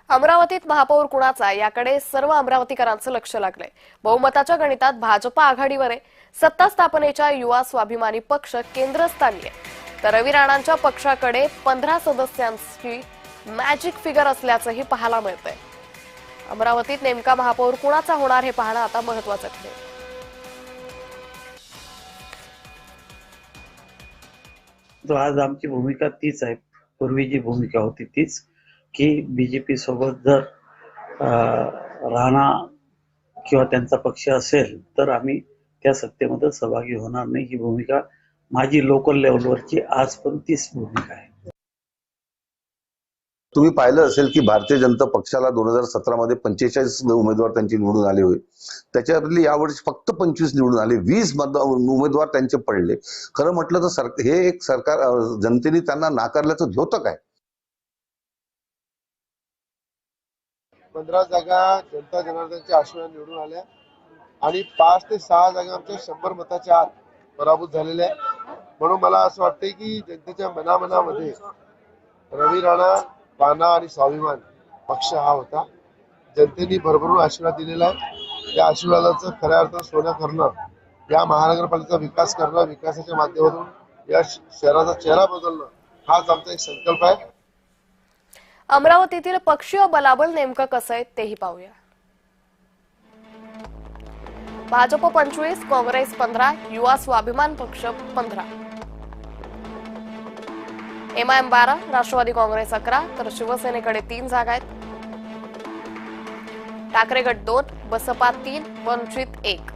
अमरावतीत महापौर कुणाचा याकडे सर्व अमरावतीकरांचं लक्ष लागलंय। बहुमताच्या गणितात भाजप आघाडीवर आहे। सत्ता स्थापनेच्या युवा स्वाभिमानी पक्ष केंद्रस्थानी आहे, तर रवी राणांच्या पक्षाकडे 15 सदस्यांची मॅजिक फिगर असल्याचंही पाहायला मिळतंय। अमरावतीत नेमका महापौर कुणाचा होणार हे पाहणं आता महत्त्वाचं ठरेल। तो आज आमची भूमिका तीच आहे, पूर्वी जी भूमिका होती तीच, की बीजेपी सोबत जर राणा किंवा त्यांचा पक्ष असेल तर आम्ही त्या सत्तेमध्ये सहभागी होणार नाही। ही भूमिका माझी लोकल लेवलवरची आज पण तीच भूमिका आहे। तुम्ही पाहिलं असेल की भारतीय जनता पक्षाला 2017 मध्ये 45 उमेदवार त्यांचे निवडून आले होते। त्याच्यातले यावर्षी फक्त 25 निवडून आले, 20 उमेदवार त्यांचे पडले। खरं म्हटलं तर हे एक सरकार जनतेने त्यांना नाकारल्याचं द्योतक आहे। 15 जागा जनता जनार्दनच्या आशीर्वादाने निवडून आल्या आणि 5 ते 6 जागा आमच्या 100 मताच्या आत पराभूत झालेल्या आहे। म्हणून मला असं वाटतंय की जनतेच्या मनामध्ये रवी राणा, बाणा आणि स्वाभिमान पक्ष हा होता। जनतेने भरभरून आशीर्वाद दिलेला आहे। त्या आशीर्वादाचं खऱ्या अर्थानं सोनं करणं, या महानगरपालिकेचा विकास करणं, विकासाच्या माध्यमातून या शहराचा चेहरा बदलणं हाच आमचा एक संकल्प आहे। अमरावतीतील पक्षीय बलाबल नेमकं कसं आहे तेही पाहूया। भाजप 25, काँग्रेस 15, युवा स्वाभिमान पक्ष 15, एमआयएम 12, राष्ट्रवादी काँग्रेस 11, तर शिवसेनेकडे 3 जागा आहेत। ठाकरे गट 2, बसपा 3, वंचित 1।